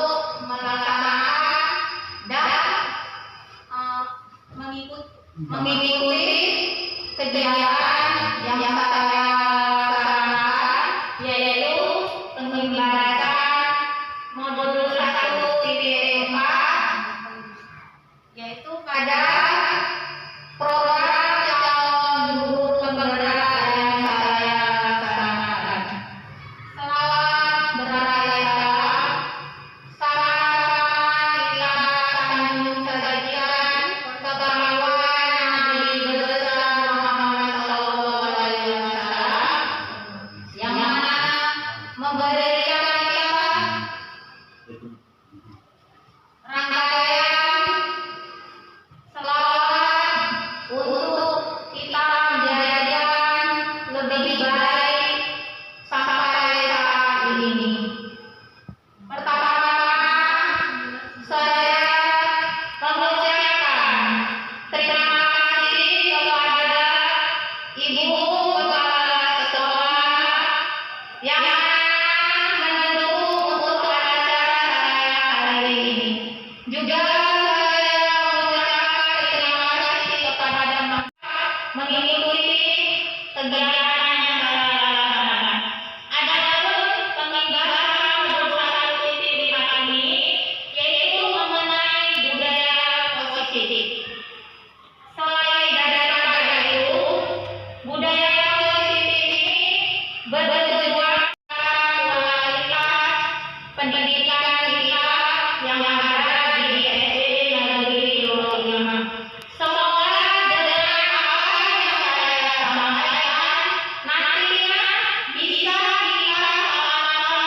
untuk melaksanakan dan mengikuti kegiatan yang saya sarankan, yaitu pengibadatan modul 1.4, yaitu pada program calon guru penggerak yang saya sarankan. Selamat berraya salam. Sama-sama kita sambung sajian kekayaan Nabi besar Muhammad Sallallahu Alaihi Wasallam, yang mana memberikan kita rangkaian selawat untuk kita menjadikan lebih baik sampai saat ini. Pertama-tama saya mengucapkan terima kasih kepada Ibu Kepala Sekolah yang mendukung untuk acara saya hari ini. Juga saya mengucapkan terima kasih kepada mengikuti kegiatan yang saya laksanakan. Adapun pembahasan modul 1.4 ini yaitu mengenai budaya positif. Selain daripada itu, budaya positif ini bertujuan kualitas pendidikan kita yang ada di SD Negeri 25. Semoga dengan apa yang saya sampaikan nantinya bisa kita sama-sama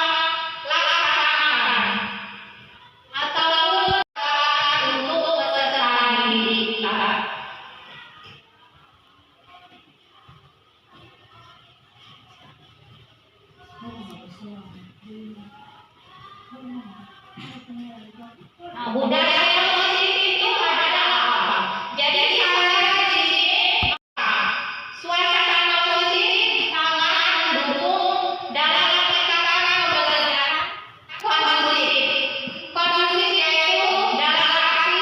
laksanakan ataupun untuk peserta didik kita. Nah, budaya yang positif itu adalah apa? Jadi saya di sini suasana positif sangat mendukung dalam perkataan pembelajaran kondusif. Kondusif yaitu dalam arti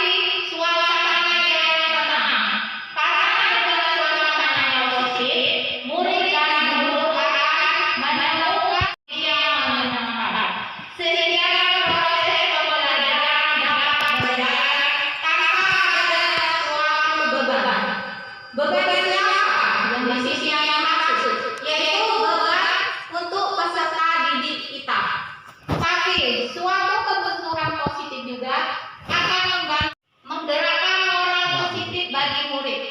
suasana yang tenang. Karena dengan suasana yang positif, murid dan guru akan menemukan yang menyenangkan. Sehingga proses pembelajaran dapat berjalan tanpa ada suatu beban. Beban siapa? Yang di sisi yang maksud, yaitu beban untuk peserta didik kita. Tapi suatu kebutuhan positif juga akan membantu menggerakkan moral positif bagi murid.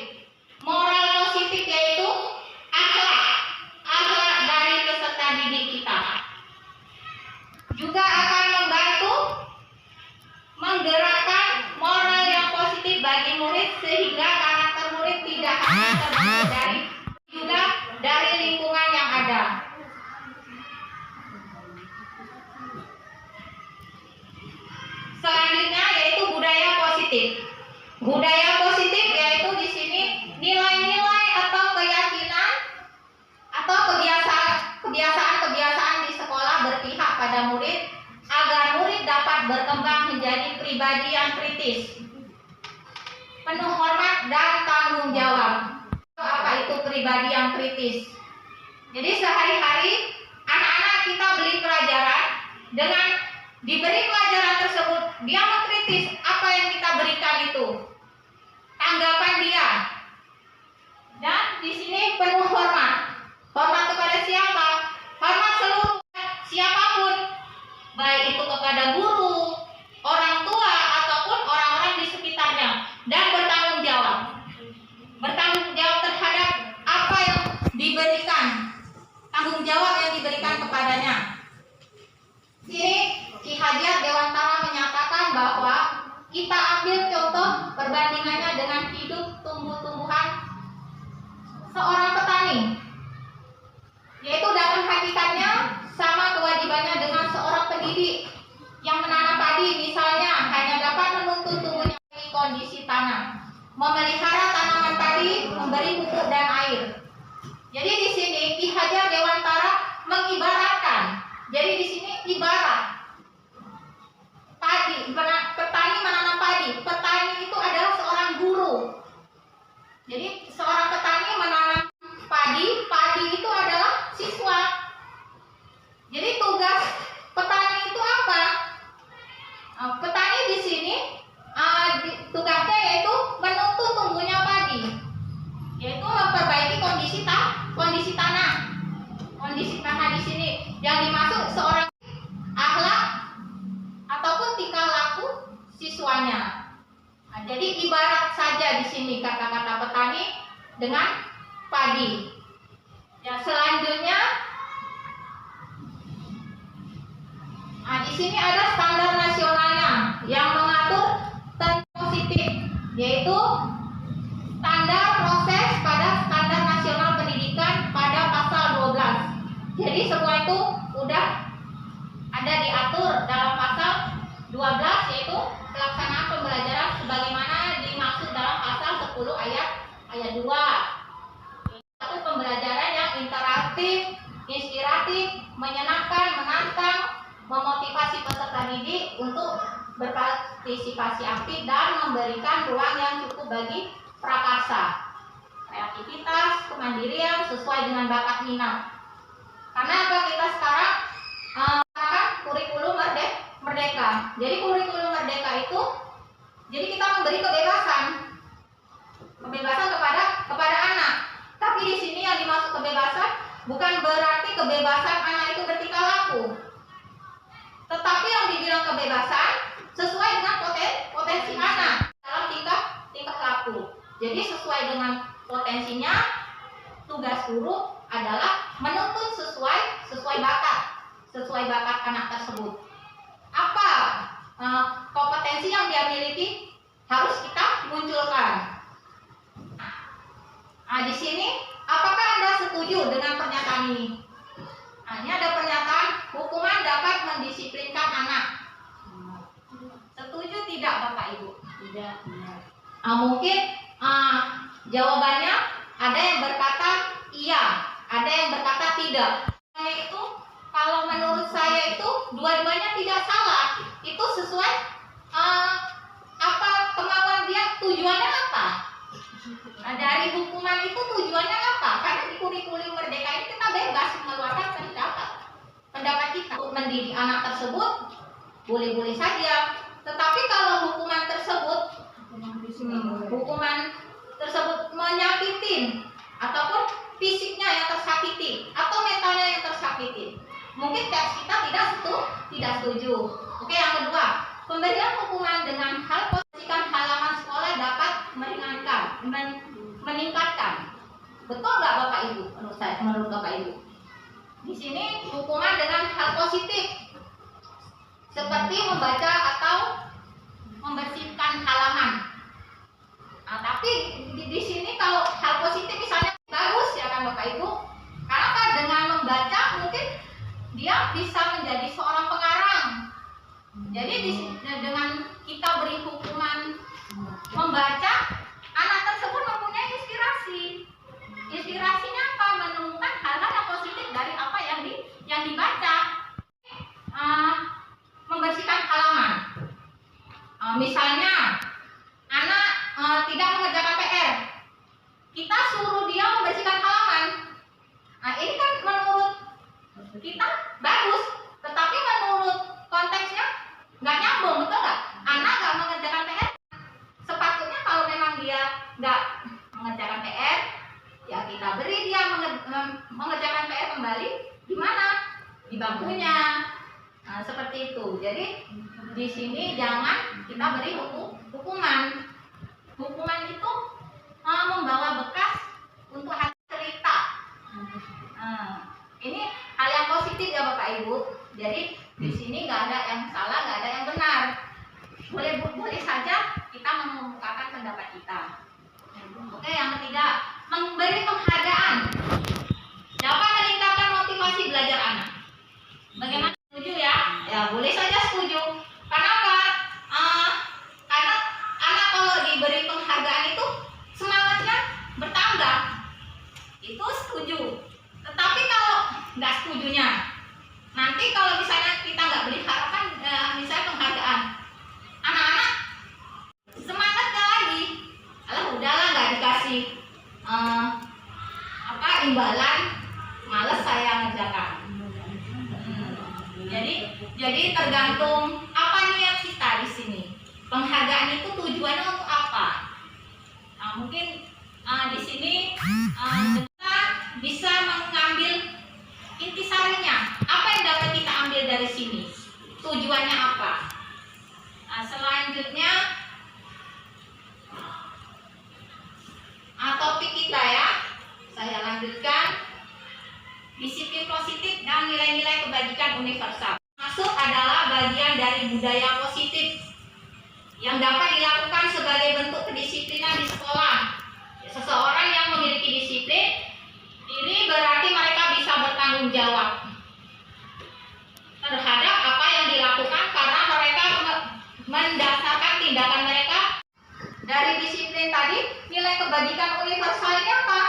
Moral positif yaitu akhlak dari peserta didik kita. Juga akan membantu menggerakkan moral yang positif bagi murid sehingga karakter murid tidak hanya terbentuk dari juga dari lingkungan yang ada. Selanjutnya yaitu budaya positif. Budaya positif yaitu di sini nilai-nilai atau keyakinan atau kebiasaan-kebiasaan di sekolah berpihak pada murid agar murid dapat berkembang menjadi pribadi yang kritis, penuh hormat dan tanggung jawab. Apa itu pribadi yang kritis? Jadi sehari-hari anak-anak kita beli pelajaran, dengan diberi pelajaran tersebut dia mengkritis apa yang kita berikan itu, tanggapan dia. Dan di sini penuh hormat. Hormat kepada siapa? Hormat seluruh siapapun, baik itu kepada guru, orang tua ataupun orang-orang di sekitarnya, dan bertanggung jawab. Bertanggung jawab terhadap apa yang diberikan, tanggung jawab yang diberikan kepadanya. Sini Ki Hajar Dewantara menyatakan bahwa kita ambil contoh perbandingannya dengan hidup tumbuh-tumbuhan seorang petani, yaitu dalam hakikatnya sama kewajibannya dengan seorang pendidik yang menanam padi. Misalnya hanya dapat menuntun tumbuhnya kondisi tanam, memelihara tanaman padi, memberi pupuk dan air. Jadi di sini Ki Hajar Dewantara mengibaratkan petani menanam padi. Petani itu adalah seorang guru. Jadi seorang petani menanam padi, padi itu adalah siswa. Jadi tugas petani itu apa? Petani di sini tugasnya yaitu menuntun tumbuhnya padi, yaitu memperbaiki kondisi tanah. Kondisi tanah di sini yang dimaksud seorang akhlak ataupun tingkah laku siswanya. Jadi ibarat saja di sini kata-kata petani dengan padi. Ya, selanjutnya di sini ada standar nasionalnya yang mengatur tentang positif, yaitu standar proses pada standar nasional pendidikan pada pasal 12. Jadi semua itu udah ada diatur dalam pasal 12, yaitu pelaksanaan pembelajaran sebagaimana dimaksud dalam pasal 10 ayat 2. Itu pembelajaran yang interaktif, inspiratif, menyenangkan, menantang, memotivasi peserta didik untuk berpartisipasi aktif dan memberikan ruang yang cukup bagi prakarsa, kreativitas, kemandirian sesuai dengan bakat minat. Karena apa kita sekarang kurikulum merdeka. Jadi kurikulum merdeka itu, jadi kita memberi kebebasan kepada anak. Tapi di sini yang dimaksud kebebasan bukan berarti kebebasan anak itu bertingkah laku. Tetapi yang dibilang kebebasan sesuai dengan potensi anak dalam tingkah laku. Jadi sesuai dengan potensinya, tugas guru adalah menuntun sesuai bakat anak tersebut. Apa kompetensi yang dia miliki harus kita munculkan. Di sini apakah Anda setuju dengan pernyataan ini? Ini ada pernyataan hukuman dapat mendisiplinkan anak. Setuju tidak Bapak Ibu? Tidak. Mungkin jawabannya ada yang berkata iya, ada yang berkata tidak. Itu kalau menurut saya itu dua-duanya tidak salah. Itu sesuai apa kemauan dia, tujuannya apa? Dari hukuman itu tujuannya apa? Karena di kurikulum merdeka ini kita bebas mengeluarkan pendapat kita. Untuk mendidik anak tersebut boleh-boleh saja. Tetapi kalau hukuman tersebut menyakitin ataupun fisiknya yang tersakiti atau mentalnya yang tersakiti, mungkin kita tidak setuju. Oke, yang kedua, pemberian hukuman dengan hal posisikan halaman sekolah dapat meringankan, meningkatkan. Betul nggak Bapak Ibu? Menurut Bapak Ibu, di sini hukuman dengan hal positif seperti membaca atau membersihkan halaman. Tapi di sini kalau hal positif misalnya bagus ya kan Bapak Ibu, karena dengan membaca mungkin dia bisa menjadi seorang pengarang. Jadi dengan kita beri hukuman membaca, anak tersebut mempunyai inspirasi. Inspirasinya apa? Menemukan hal-hal yang positif dari apa yang dibaca. Membersihkan halaman. Misalnya anak tidak mengerjakan PR, kita suruh dia membersihkan halaman. Ini kan menurut kita bagus, tetapi menurut konteksnya nggak nyambung, betul nggak? Anak nggak mengerjakan PR, sepatutnya kalau memang dia nggak mengerjakan PR, ya kita beri dia mengerjakan PR kembali di mana? Di bangkunya. Seperti itu. Jadi di sini jangan kita beri hukuman. Hukuman itu membawa bekas untuk hati cerita. Ini hal yang positif ya Bapak Ibu. Jadi di sini nggak ada yang salah, nggak ada yang benar. Boleh saja kita mengemukakan pendapat kita. Oke, yang ketiga, memberi penghargaan dapat meningkatkan motivasi belajar anak. Bagaimana? Setuju ya? Ya boleh saja setuju. Karena apa? Karena anak kalau diberi penghargaan itu semangatnya bertambah. Itu setuju. Tetapi kalau nggak setujunya, nanti kalau misalnya kita nggak beri harapan, misalnya penghargaan, budaya positif yang dapat dilakukan sebagai bentuk kedisiplinan di sekolah. Seseorang yang memiliki disiplin ini berarti mereka bisa bertanggung jawab terhadap apa yang dilakukan karena mereka mendasarkan tindakan mereka dari disiplin tadi. Nilai kebajikan universal ini apa?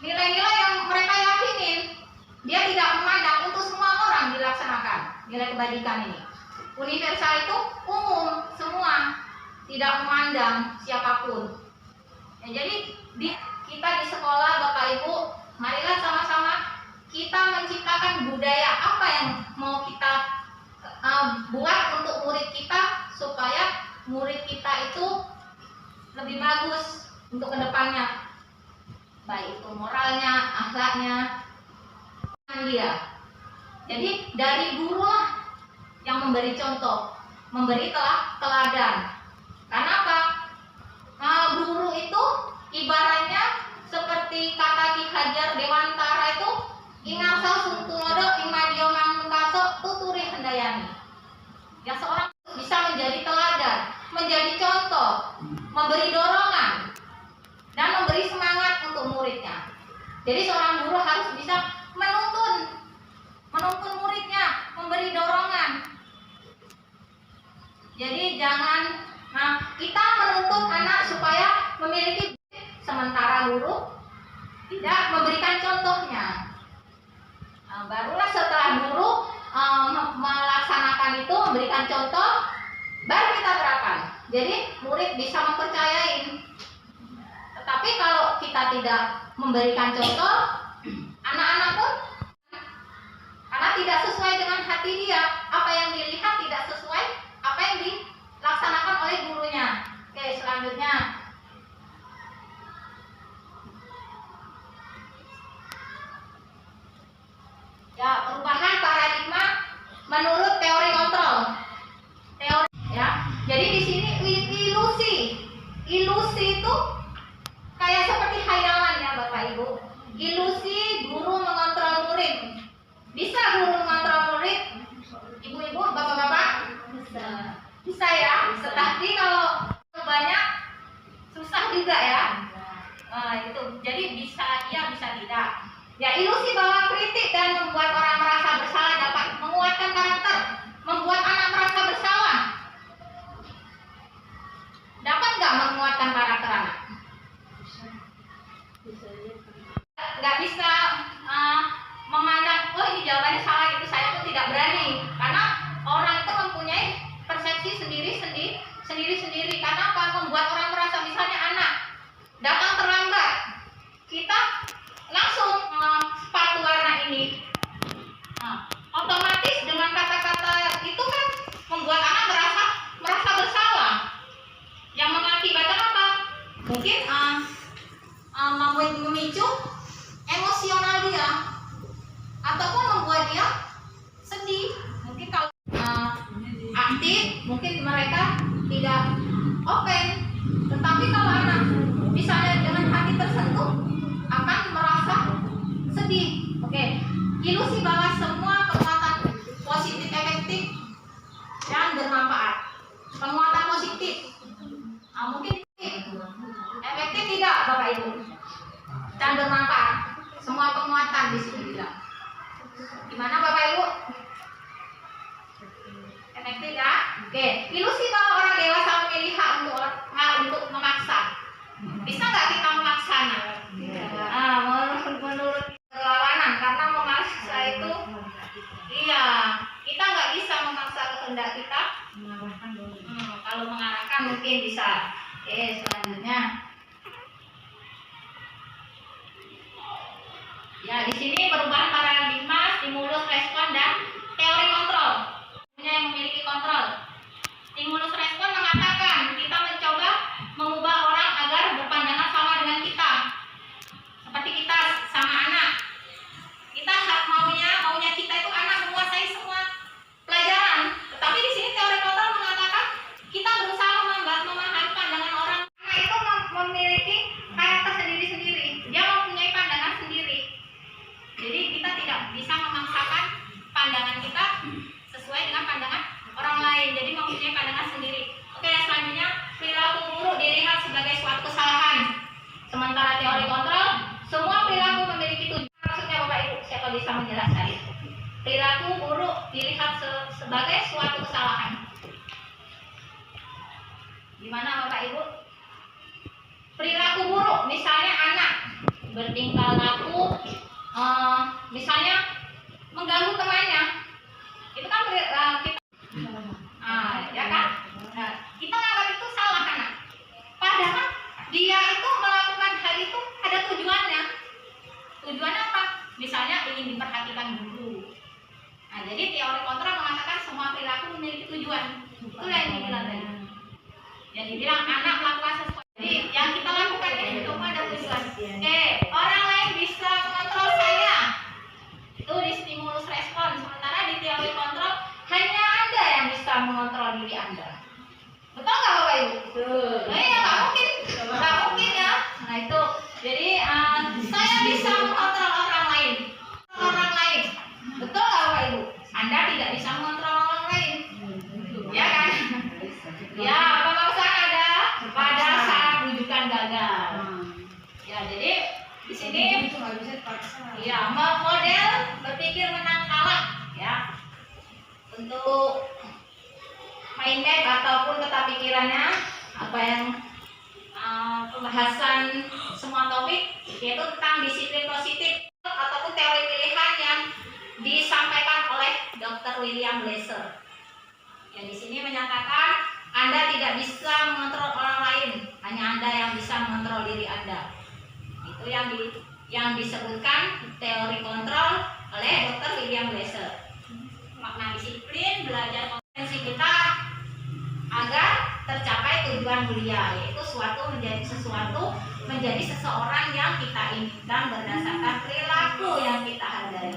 Nilai-nilai yang mereka yakinin. Dia tidak memandang untuk semua orang dilaksanakan nilai kebajikan ini. Universal itu umum, semua, tidak memandang siapapun. Ya, jadi kita di sekolah, Bapak Ibu, marilah sama-sama kita menciptakan budaya apa yang mau kita buat untuk murid kita supaya murid kita itu lebih bagus untuk kedepannya, baik itu moralnya, akhlaknya, dia. Jadi dari guru lah yang memberi contoh, memberi teladan. Karena apa? Guru itu ibaratnya seperti kata Ki Hajar Dewantara itu, ingasal suntulodo imadio mangkaso tuturi hendayani. Yang seorang bisa menjadi teladan, menjadi contoh, memberi dorongan dan memberi semangat untuk muridnya. Jadi seorang guru harus bisa menuntun muridnya, memberi dorongan. Jadi jangan kita menuntut anak supaya memiliki, sementara guru tidak memberikan contohnya. Barulah setelah guru melaksanakan itu, memberikan contoh, baru kita terapkan. Jadi murid bisa mempercayai. Tetapi kalau kita tidak memberikan contoh, anak-anak pun karena tidak sesuai dengan hati dia, apa yang dilihat tidak sesuai apa yang dilaksanakan oleh gurunya. Oke, selanjutnya ya, perubahan paradigma menurut teori kontrol. Teori ya. Jadi di sini ilusi itu kayak seperti khayalan ya Bapak Ibu. Ilusi guru mengontrol murid. Bisa guru mengontrol murid? Ibu-ibu, bapak-bapak? Bisa ya. Tetapi kalau banyak susah juga ya. Itu. Jadi bisa iya, bisa tidak. Ya, ilusi bahwa kritik dan membuat orang merasa bersalah dapat menguatkan karakter, membuat anak merasa bersalah. Dapat nggak menguatkan karakter anak? Nggak bisa memandang, oh ini jawabannya salah, itu saya pun tidak berani. Karena orang itu mempunyai persepsi sendiri-sendiri. Karena apa? Membuat orang merasa, misalnya anak datang terlambat, kita langsung sepatu warna ini. Otomatis dengan kata-kata itu kan membuat anak merasa bersalah. Yang mengakibatkan apa? Mungkin memicu emosional dia, ataupun membuat dia sedih. Mungkin kalau aktif, mungkin mereka tidak open. Tetapi kalau anak misalnya dengan hati tersentuh, akan merasa sedih. Oke, ilusi bahwa semua penguatan positif efektif dan bermanfaat. Penguatan positif, mungkin efektif tidak Bapak Ibu, dan bermanfaat. Semua penguatan di sini bilang. Gimana Bapak Ibu? Efektif ya? Oke, ilusi bahwa orang dewasa memilih hak untuk memaksa. Bisa nggak kita melaksana? Menurut perlawanan, karena memaksa itu, iya, kita nggak bisa memaksa kehendak kita. Kalau mengarahkan mungkin bisa. Oke, selanjutnya. Ya, di sini perubahan paradigma, stimulus, respon, dan teori kontrol. Yang memiliki kontrol. Stimulus respon mengatakan kita mencoba mengubah orang agar berpandangan sama dengan kita. Seperti kita sama anak. Kita maunya kita itu anak menguasai semua pelajaran. Tetapi di sini teori kontrol mengatakan kita berusaha memahami pandangan orang. Anak itu memiliki karakter sendiri-sendiri. Dia mempunyai pandangan sendiri. Jadi kita tidak bisa memaksakan pandangan kita sesuai dengan pandangan orang lain. teori kontrol, semua perilaku memiliki tujuan. Maksudnya Bapak Ibu, siapa bisa menjelaskan? Perilaku buruk dilihat sebagai suatu kesalahan. Gimana Bapak Ibu? Perilaku buruk, misalnya anak bertingkah laku, misalnya mengganggu temannya, itu kan kita, ya kan? Nah, kita anggap itu salah anak. Padahal dia itu melakukan hal itu ada tujuannya. Tujuannya apa? Misalnya ingin diperhatikan guru. Nah, jadi teori kontrol mengatakan semua perilaku memiliki tujuan. Itu yang dibilang tadi. Yang dibilang anak melakukan sesuatu. Jadi yang kita lakukan ini itu ada tujuan. Orang lain bisa mengontrol saya. Itu di stimulus respon. Sementara di teori kontrol hanya Anda yang bisa mengontrol diri Anda. Betul nggak Bapak Ibu? Betul. Ya nggak mungkin, nggak mungkin ya. Nah itu, jadi saya bisa mengontrol orang lain. Betul nggak Bapak Ibu? Anda tidak bisa mengontrol orang lain, ya kan? Ya, pemaksaan ada pada saat rujukan gagal. Ya, jadi di sini ya model berpikir menang kalah ya. Untuk mind map ataupun peta pikirannya, apa yang pembahasan semua topik yaitu tentang disiplin positif ataupun teori pilihan yang disampaikan oleh Dr. William Glasser. Yang di sini menyatakan Anda tidak bisa mengontrol orang lain, hanya Anda yang bisa mengontrol diri Anda. Itu yang disebutkan teori kontrol oleh Dr. William Glasser. Makna disiplin, belajar kompetensi kita agar tercapai tujuan mulia, yaitu menjadi seseorang yang kita inginkan berdasarkan perilaku yang kita hargai.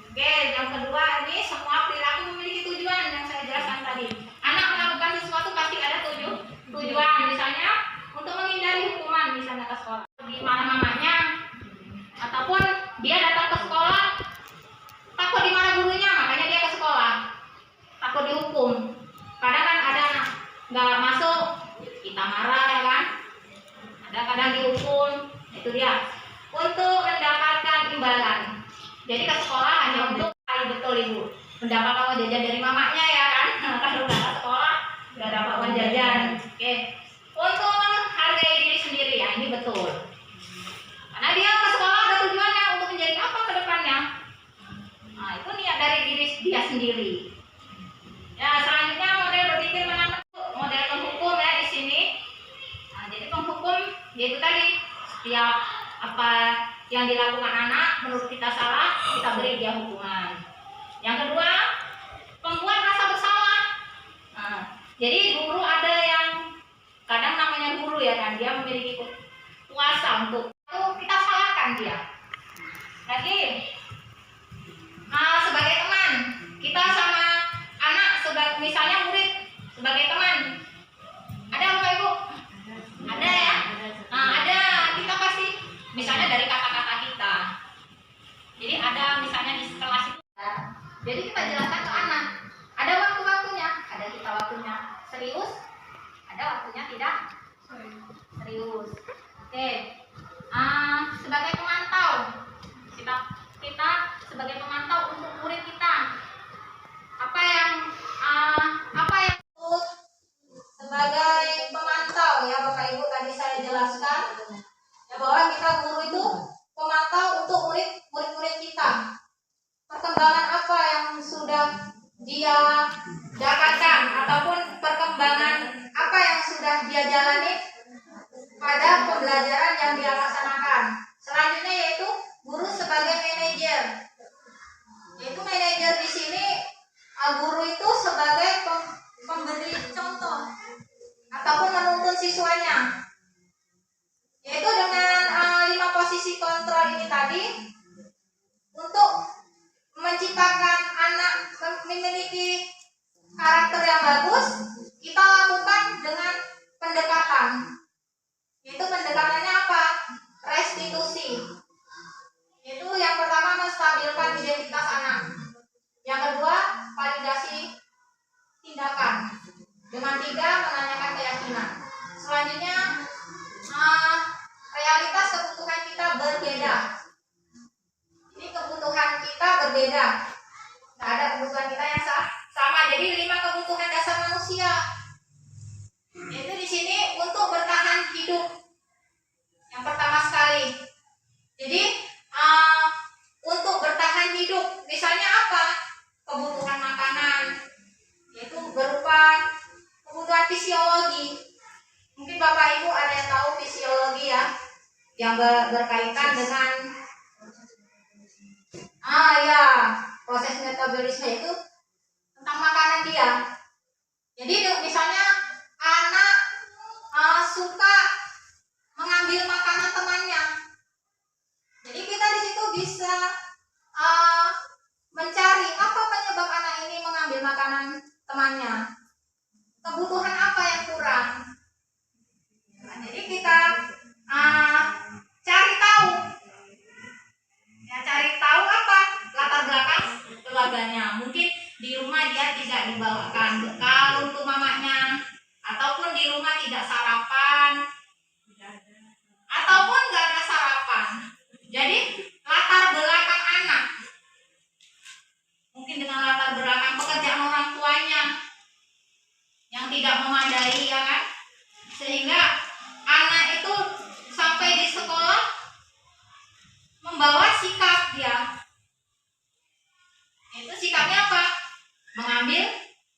Oke, yang kedua ini semua perilaku memiliki tujuan yang saya jelaskan tadi. Anak melakukan sesuatu pasti ada tujuan, misalnya untuk menghindari hukuman, misalnya ke sekolah, dimarah mamanya, ataupun dia datang ke sekolah takut dimarah gurunya, makanya dia ke sekolah, takut dihukum. Kadang kan ada anak nggak masuk, kita marah ya kan, ada kadang dihukum, itu dia untuk mendapatkan imbalan. Jadi ke sekolah hanya untuk betul Ibu mendapatkan uang jajan dari mamanya ya kan. Kalau nggak ke sekolah nggak dapat uang jajan. Oke, untuk menghargai diri sendiri ya, ini betul. Karena dia ke sekolah ada tujuannya untuk menjadi apa ke depannya. Nah itu niat dari diri dia sendiri. Ya selanjutnya model berpikir menang, model penghukum ya di sini. Nah, jadi penghukum yaitu tadi setiap apa yang dilakukan anak menurut kita salah, kita beri dia hukuman. Yang kedua, pembuat rasa bersalah. Nah, jadi guru ada yang kadang namanya guru ya kan, dia memiliki kuasa untuk kita salahkan dia. Lagi, sebagai teman, kita sama anak sebagai misalnya murid sebagai teman, ada Bapak Ibu? Ada ya? Nah, ada, kita pasti misalnya dari kata-kata kita. Jadi ada misalnya di kelas itu, jadi kita jelaskan ke anak. Ada waktu-waktunya, ada kita waktunya serius, ada waktunya tidak serius. Oke, sebagai pemantau, kita sebagai pemantau untuk murid kita, apa yang sebagai pemantau ya Bapak Ibu tadi saya jelaskan ya bahwa kita guru itu pemantau untuk murid-murid kita, perkembangan apa yang sudah dia dapatkan ataupun perkembangan apa yang sudah dia jalani pada pembelajaran yang dia laksanakan. Selanjutnya yaitu guru sebagai manajer, yaitu manajer di sini guru itu sebagai pemberi contoh ataupun menuntun siswanya, yaitu dengan 5 posisi kontrol ini tadi untuk menciptakan anak memiliki karakter yang bagus. Kita lakukan dengan pendekatan, yaitu pendekatannya apa? Restitusi, yaitu yang pertama menstabilkan identitas anak, yang kedua validasi tindakan, dengan 3 menanyakan keyakinan. Selanjutnya realitas kebutuhan berbeda. Ini kebutuhan kita berbeda. Nggak ada kebutuhan kita yang sama. Jadi 5 kebutuhan dasar manusia. Yaitu di sini untuk bertahan hidup. Yang pertama sekali. Jadi untuk bertahan hidup, misalnya apa? Kebutuhan makanan, yaitu berupa kebutuhan fisiologi. Mungkin Bapak Ibu ada yang tahu fisiologi ya, yang berkaitan dengan proses metabolisme itu tentang makanan dia. Jadi misalnya anak suka mengambil makanan temannya. Jadi kita di situ bisa mencari apa penyebab anak ini mengambil makanan temannya. Kebutuhan apa yang kurang? Nah, jadi kita cari tahu. Ya, cari tahu apa latar belakang keluarganya. Mungkin di rumah dia tidak dibawakan bekal untuk mamanya, ataupun di rumah tidak sarapan, ataupun nggak ada sarapan. Jadi latar belakang anak, mungkin dengan latar belakang pekerjaan orang tuanya yang tidak memadai, ya kan, sehingga anak itu sampai di sekolah membawa sikap dia. Itu sikapnya apa? Mengambil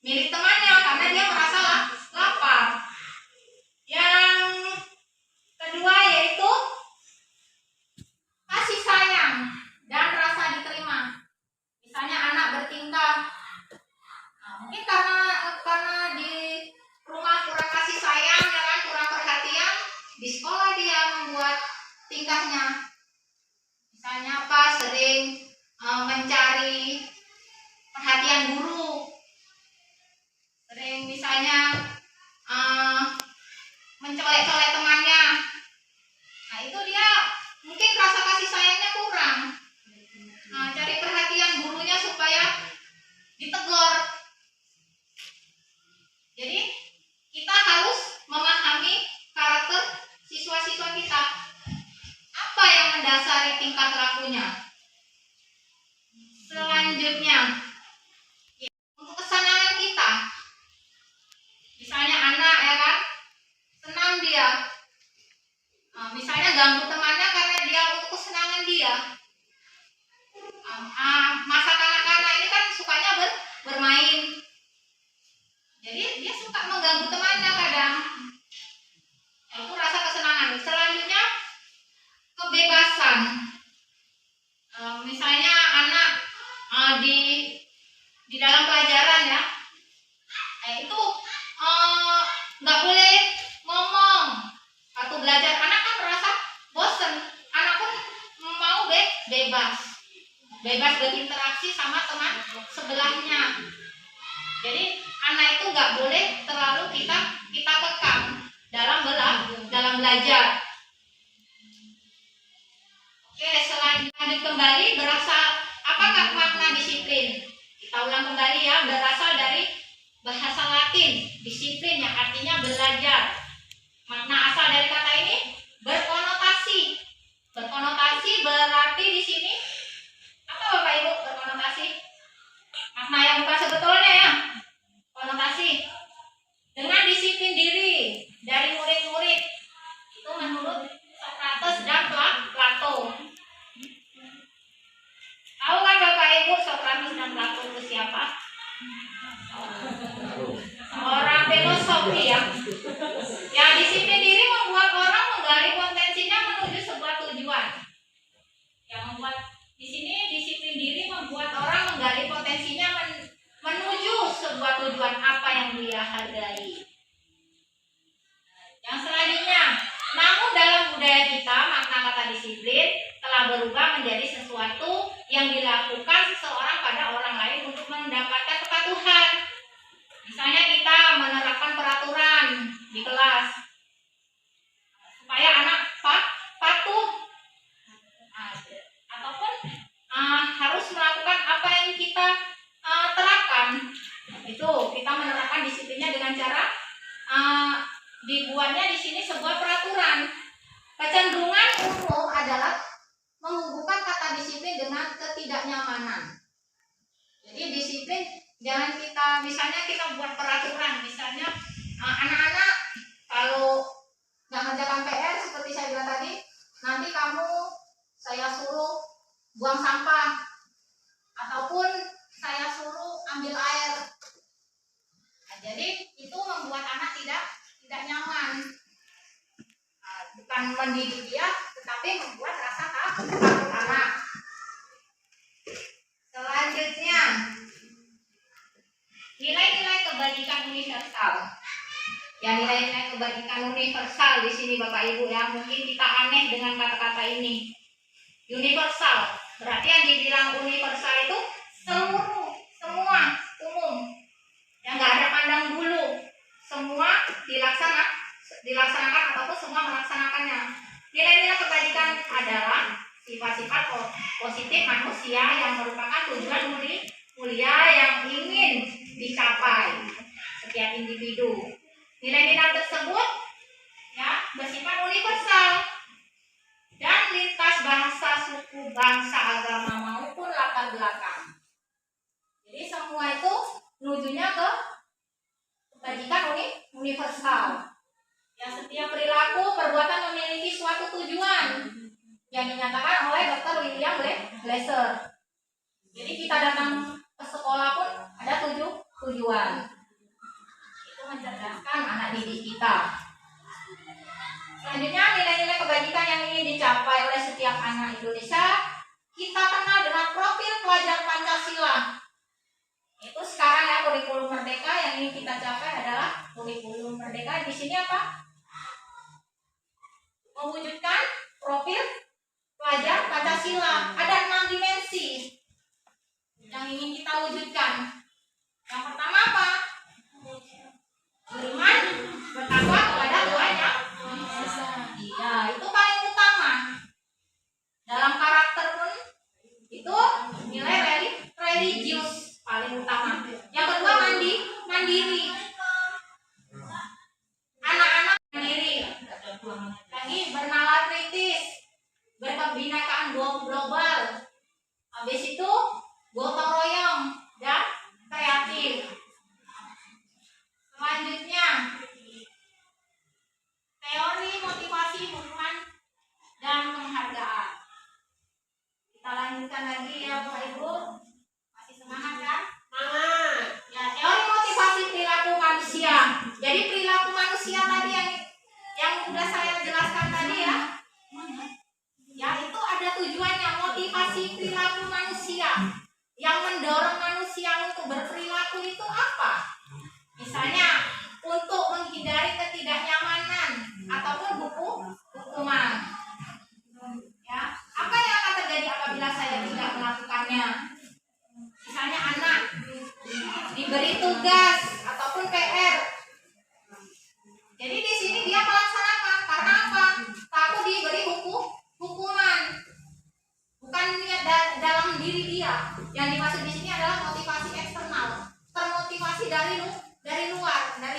milik temannya karena dia merasa lapar. Yang kedua yaitu kasih sayang dan rasa diterima. Misalnya anak bertingkah, mungkin karena di rumah kurang kasih sayang, ya kan, kurang perhatian, di sekolah dia membuat tingkahnya. Misalnya apa? Sering mencari perhatian guru, sering misalnya mencolek-colek temannya. Nah, itu dia mungkin rasa kasih sayangnya kurang. Cari perhatian gurunya supaya ditegur. Jadi kita harus memahami karakter siswa-siswa kita. Apa yang mendasari tingkah lakunya? Selanjutnya, untuk kesenangan kita. Misalnya anak, ya kan, senang dia. Misalnya ganggu temannya karena dia untuk kesenangan dia. Masa kanak-kanak ini kan sukanya bermain. Jadi dia suka mengganggu temannya kadang. Itu rasa kesenangan. Selanjutnya kebebasan. Misalnya anak di dalam pelajaran, ya, itu nggak boleh ngomong atau belajar. Anak kan merasa bosan. Anak pun mau bebas berinteraksi sama teman sebelahnya. Jadi anak itu nggak boleh terlalu kita kekang dalam belajar. Oke, selanjutnya kembali, berasal apakah makna disiplin? Kita ulang kembali, ya, berasal dari bahasa Latin disiplin yang artinya belajar. Makna asal dari kata ini berkonotasi. Berkonotasi berarti di sini apa, Bapak Ibu? Berkonotasi makna yang bukan sebetulnya, ya. Konotasi dengan disiplin diri dari murid-murid itu menurut Socrates dan Plato. Tahu kan Bapak Ibu Socrates dan Plato itu siapa? Orang filosofi, ya. Ya, disiplin diri membuat orang menggali potensinya menuju sebuah tujuan. Yang membuat di sini disiplin diri membuat orang menggali potensinya menuju sebuah tujuan apa yang dia hargai. Yang selanjutnya, namun dalam budaya kita makna kata disiplin telah berubah menjadi sesuatu yang dilakukan seseorang pada orang lain untuk mendapatkan kepatuhan. Misalnya kita menerapkan peraturan di kelas supaya anak patuh, ataupun harus melakukan apa yang kita terapkan. Itu kita menerapkan disiplinnya dengan cara dibuatnya di sini sebuah peraturan. Kecenderungan umum adalah menghubungkan kata disiplin dengan ketidaknyamanan. Jadi disiplin jangan misalnya kita buat peraturan, misalnya anak-anak kalau nggak ngerjakan PR seperti saya bilang tadi, nanti saya suruh buang sampah ataupun saya suruh ambil air. Nah, jadi itu membuat anak tidak nyaman. Bukan mendidik dia, tetapi membuat rasa takut anak. Selanjutnya, nilai-nilai kebajikan universal. Ya, nilai-nilai kebajikan universal di sini Bapak Ibu ya. Mungkin kita aneh dengan kata-kata ini. Universal, berarti yang dibilang universal itu semua umum. Yang nggak ada pandang bulu. Semua dilaksanakan ataupun semua melaksanakannya. Nilai-nilai kebajikan adalah sifat-sifat positif manusia yang merupakan tujuan mulia yang ingin dicapai setiap individu. Nilai-nilai tersebut ya bersifat universal dan lintas bahasa, suku, bangsa, agama maupun latar belakang. Jadi semua itu menujunya ke kebajikan universal. Ya, setiap perilaku perbuatan memiliki suatu tujuan yang dinyatakan oleh Dr. William Glasser. Jadi kita datang ke sekolah pun ada tujuan. Itu mencerdaskan anak didik kita. Selanjutnya nilai-nilai kebajikan yang ingin dicapai oleh setiap anak Indonesia kita kenal dengan profil pelajar Pancasila. Itu sekarang ya kurikulum merdeka yang ingin kita capai adalah kurikulum merdeka. Di sini apa? Mewujudkan profil pelajar Pancasila. Ada 6 dimensi yang ingin kita wujudkan. Yang pertama apa? Beriman, bertakwa kepada Tuhan Yang Maha Esa. Iya, itu paling utama. Dalam karakter pun itu nilai religius paling utama. Yang kedua mandiri. Anak-anak mandiri. Lagi bernalar kritis, berkebinekaan global. Habis itu gotong royong dan kreatif. Selanjutnya teori motivasi hubungan dan penghargaan. Kita lanjutkan lagi ya Bapak Ibu. Masih semangat kan? Semangat. Ya, teori motivasi perilaku manusia. Jadi perilaku manusia tadi yang sudah saya jelaskan tadi ya. Ya, itu ada tujuannya, motivasi perilaku manusia. Yang mendorong manusia untuk berperilaku itu apa? Misalnya untuk menghindari ketidaknyamanan ataupun hukuman. Ya, apa yang akan terjadi apabila saya tidak melakukannya? Misalnya anak diberi tugas ataupun PR. Jadi di sini dia melaksanakan karena apa? Takut diberi hukuman. Bukan niat dalam diri dia. Yang dimaksud di sini adalah motivasi eksternal. Termotivasi dari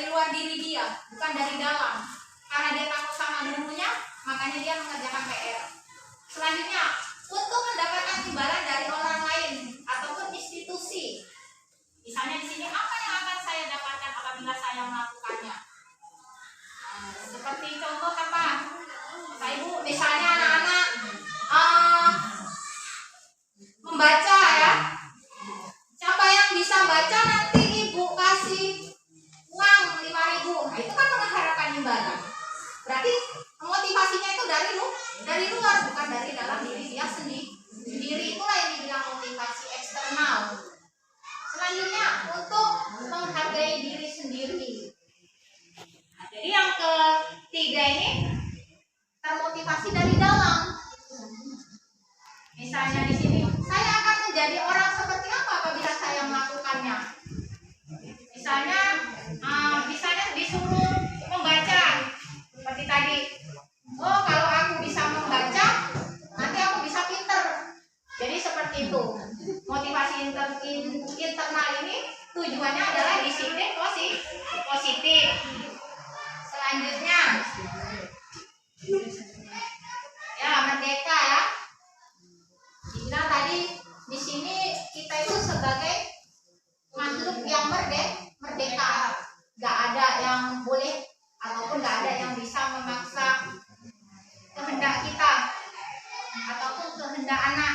luar diri dia, bukan dari dalam. Karena dia takut sama gurunya, makanya dia mengerjakan PR. Selanjutnya, untuk mendapatkan imbalan dari orang lain ataupun institusi. Misalnya di sini apa yang akan saya dapatkan apabila saya melakukannya? Seperti contoh apa? Bapak Ibu, misalnya anak-anak membaca ya. Siapa yang bisa baca nanti ibu kasih uang 5.000. Nah, itu kan mengharapkan imbalan. Berarti motivasinya itu dari luar, bukan dari dalam diri dia sendiri. Itulah yang dibilang motivasi eksternal. Selanjutnya untuk menghargai diri sendiri. Nah, jadi yang ketiga ini termotivasi dari dalam. Misalnya di sini, saya akan menjadi orang seperti apa apabila saya melakukannya. Misalnya disuruh membaca seperti tadi. Oh, kalau aku bisa membaca, nanti aku bisa pinter. Jadi seperti itu. Motivasi internal ini tujuannya adalah disiplin positif. Selanjutnya yang boleh ataupun nggak ada yang bisa memaksa kehendak kita ataupun kehendak anak.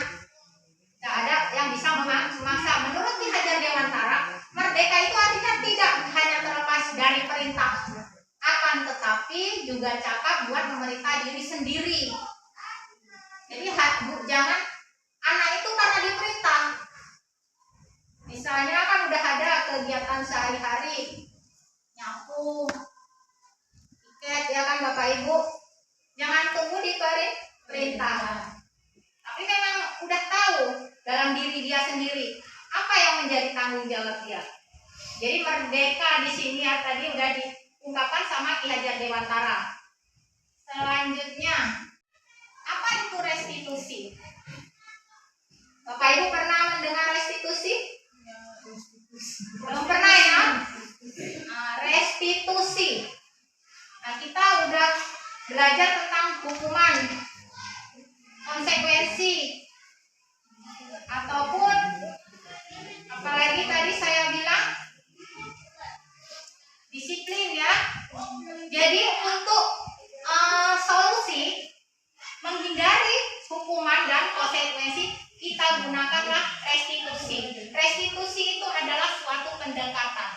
Nggak ada yang bisa memaksa. Menurut Ki Hajar Dewantara, merdeka itu artinya tidak hanya terlepas dari perintah, akan tetapi juga cakap buat memerintah diri sendiri. Jadi jangan anak itu karena diperintah. Misalnya kan udah ada kegiatan sehari-hari, nyapu, tiket ya kan Bapak Ibu. Jangan tunggu diperintah. Tapi memang udah tahu dalam diri dia sendiri apa yang menjadi tanggung jawab dia. Jadi merdeka di sini ya tadi udah diungkapkan sama Ki Hajar Dewantara. Selanjutnya, apa itu restitusi? Bapak Ibu pernah mendengar restitusi? Belum pernah ya? Restitusi. Nah, kita udah belajar tentang hukuman, konsekuensi, ataupun apalagi tadi saya bilang disiplin ya. Jadi untuk solusi menghindari hukuman dan konsekuensi, kita gunakanlah restitusi. Restitusi itu adalah suatu pendekatan.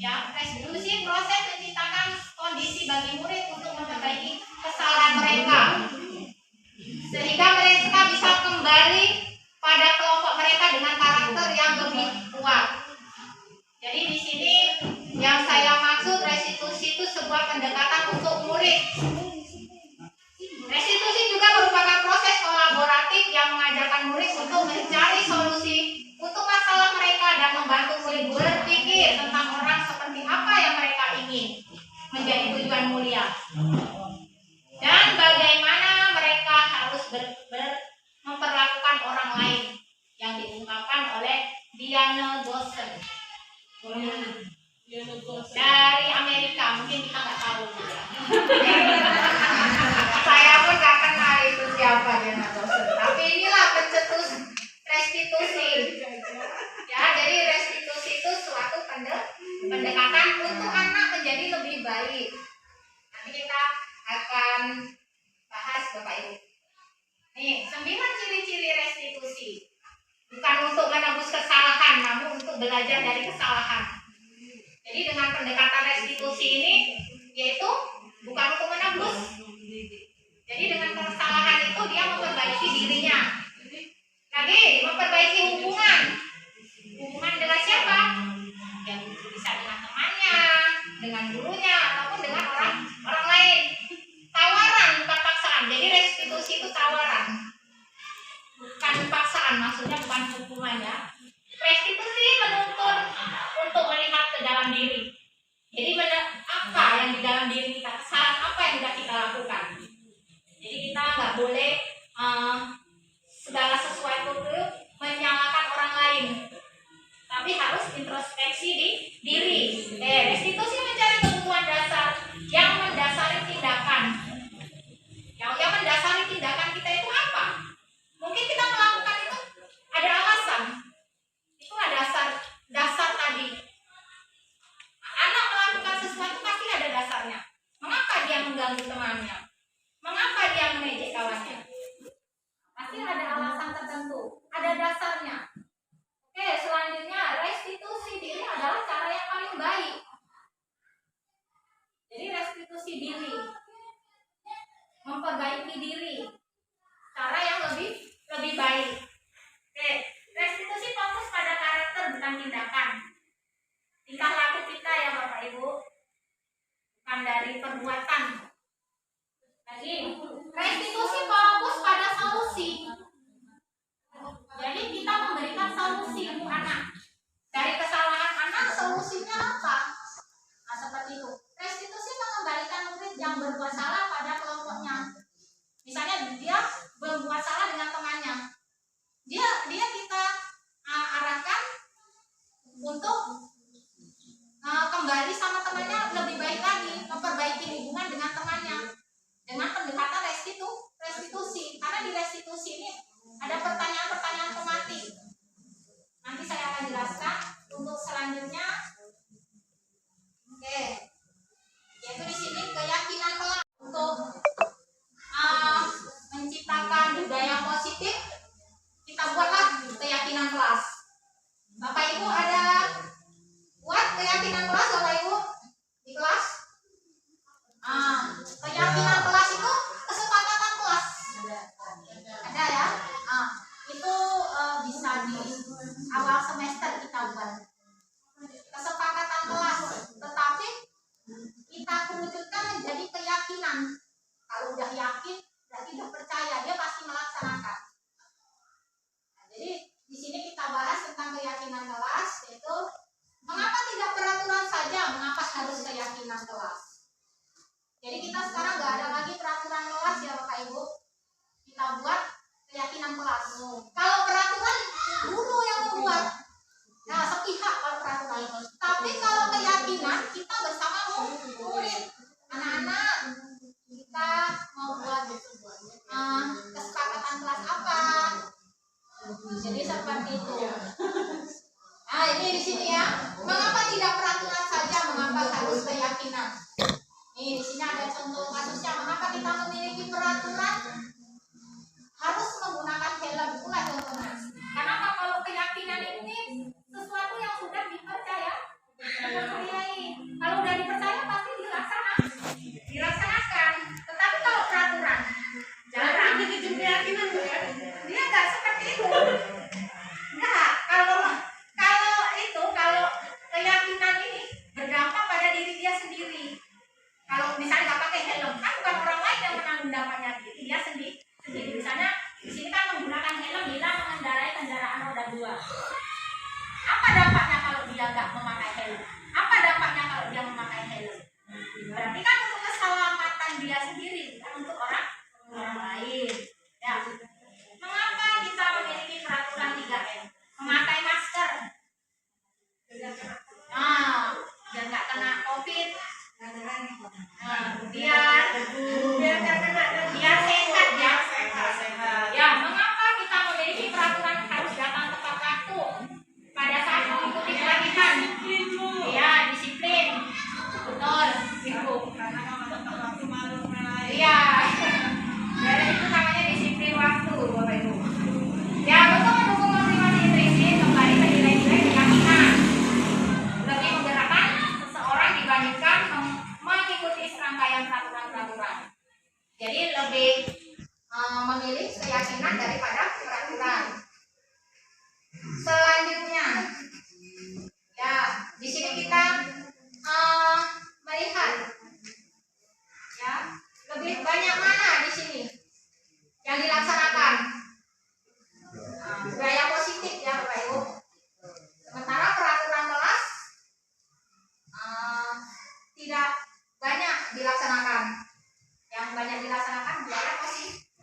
Ya, restitusi proses menciptakan kondisi bagi murid untuk memperbaiki kesalahan mereka, sehingga mereka bisa kembali pada kelompok mereka dengan karakter yang lebih kuat. Jadi di sini yang saya maksud restitusi itu sebuah pendekatan untuk murid. Restitusi juga merupakan proses kolaboratif yang mengajarkan murid untuk mencari solusi untuk masalah mereka dan membantu murid berpikir tentang orang seperti apa yang mereka ingin menjadi tujuan mulia, dan bagaimana mereka harus memperlakukan orang lain, yang diungkapkan oleh Diana Dawson dari Amerika. Mungkin kita nggak tahu juga. Saya pun nggak kenal itu siapa Diana Dawson. Tapi inilah pencetus restitusi. Ya, jadi restitusi itu suatu pendekatan untuk anak menjadi lebih baik. Nanti kita akan bahas Bapak Ibu. Nih, 9 ciri-ciri restitusi. Bukan untuk menebus kesalahan, namun untuk belajar dari kesalahan. Jadi dengan pendekatan restitusi ini, yaitu bukan untuk menebus. Jadi dengan kesalahan itu dia memperbaiki dirinya. Lagi, memperbaiki hubungan. Hubungan dengan siapa? Yang bisa dengan temannya, dengan gurunya, ataupun dengan orang lain. Tawaran, bukan paksaan. Jadi restitusi itu tawaran, bukan paksaan. Maksudnya bukan hukuman ya. Restitusi menuntut untuk melihat ke dalam diri. Jadi apa yang di dalam diri kita, kesalahan apa yang sudah kita lakukan. Jadi kita nggak boleh segala sesuatu itu menyalahkan orang lain, tapi harus introspeksi di diri. Restitusi mencari kebutuhan dasar yang mendasari tindakan. Yang mendasari tindakan kita itu apa? Mungkin kita melakukan itu ada alasan. Itulah dasar tadi. Anak melakukan sesuatu pasti ada dasarnya. Mengapa dia mengganggu temannya? Mengapa dia mengejek kawannya? Pasti ada alasan tertentu, ada dasarnya. Oke, selanjutnya restitusi diri adalah cara yang paling baik. Jadi restitusi diri, memperbaiki diri, cara yang lebih baik. Oke, restitusi fokus pada karakter bukan tindakan. Tingkah laku kita ya Bapak Ibu, bukan dari perbuatan. Lagi, restitusi fokus pada solusi. Jadi kita memberikan solusi untuk anak. Dari kesalahan anak, solusinya apa? Nah, seperti itu. Restitusi mengembalikan murid yang berbuat salah pada kelompoknya. Misalnya dia berbuat salah dengan temannya. Dia kita arahkan untuk kembali sama temannya lebih baik lagi, memperbaiki hubungan dengan temannya dengan pendekatan restitusi. Karena di restitusi ini ada pertanyaan-pertanyaan tematik. Nanti saya akan jelaskan. Untuk selanjutnya Oke, yaitu di sini keyakinan kelas untuk menciptakan budaya positif, kita buatlah keyakinan kelas. Bapak Ibu ada buat keyakinan kelas, Bapak Ibu di kelas? Keyakinan kelas itu kesepakatan kelas. Ada ya? Itu bisa di awal semester kita buat kesepakatan kelas, tetapi kita kerucutkan menjadi keyakinan. Kalau udah yakin, berarti udah percaya, dia pasti melaksanakan. Nah, jadi di sini kita bahas tentang keyakinan kelas, yaitu mengapa tidak peraturan saja, mengapa harus keyakinan kelas. Jadi kita sekarang nggak ada lagi peraturan kelas ya Bapak Ibu. Kita buat keyakinan kelas. Kalau peraturan guru yang membuat, nah sepihak kalau peraturan. Tapi kalau keyakinan kita bersama murid, anak-anak, kita mau buat kesepakatan kelas apa. Jadi seperti itu. Nah ini di sini ya. Mengapa tidak peraturan saja, mengapa harus keyakinan? Nih di sini ada contoh kasusnya. Mengapa kita memiliki peraturan harus menggunakan helm pula contohnya? Karena kalau keyakinan ini sesuatu yang sudah dipercayai. Kalau sudah dipercaya pasti dilaksanakan. Tetapi kalau peraturan jarang. Keyakinan dia nggak seperti itu. Enggak. Kalau keyakinan ini berdampak pada diri dia sendiri. Kalau misalnya nggak pakai helm, kan bukan orang lain yang menanggung dampaknya, dia sendiri. Misalnya di sini kan menggunakan helm bila mengendarai kendaraan roda 2. Apa dampaknya kalau dia nggak memakai helm? Apa dampaknya kalau dia memakai helm? Berarti kan untuk keselamatan dia sendiri, bukan untuk orang lain. Ya. Mengapa kita memiliki peraturan 3M? Memakai masker. Biar nggak kena COVID. Biar sehat ya. Ya, mengapa kita memiliki peraturan harus datang tepat waktu pada saat mengikuti pelatihan? Ya, disiplin. Betul, Ibu. Iya. Jadi itu namanya disiplin waktu, Bapak Ibu. Ya, untuk mendukung motivasi intrinsik kembali ke nilai-nilai keyakinan. Lebih menggerakkan seseorang dibandingkan mengikuti serangkaian peraturan-peraturan. Jadi lebih memilih keyakinan daripada peraturan. Selanjutnya, ya di sini kita melihat, ya lebih banyak mana di sini yang dilaksanakan budaya positif ya Bapak Ibu. Sementara peraturan kelas tidak banyak dilaksanakan. Yang banyak dilaksanakan budaya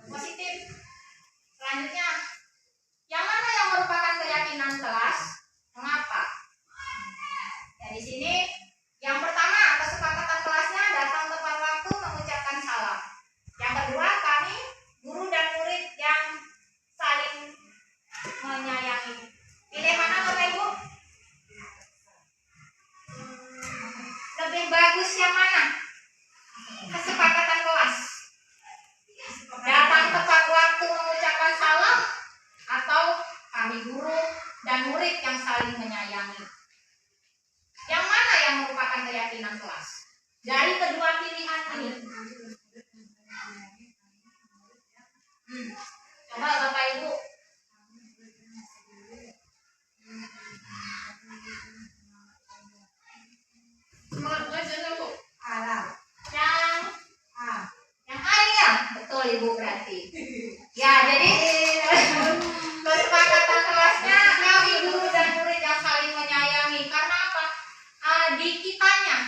positif. Selanjutnya, yang mana yang merupakan keyakinan kelas? Mengapa? Ya di sini yang pertama, kesepakatan kelasnya datang tepat waktu, mengucapkan salam. Yang kedua, kami guru dan murid yang saling menyayangi. Pilih mana Bapak Ibu? Lebih bagus yang mana? Kesepakatan kelas. Datang tepat waktu mengucapkan salam, atau kami guru dan murid yang saling menyayangi. Yang mana yang merupakan keyakinan kelas? Dari kedua pilihan ini. Coba Bapak Ibu. Yang A ini ya? Betul Ibu berarti. Ya, jadi kesepakatan kelasnya kami guru dan murid yang saling menyayangi. Karena apa? Di kitanya.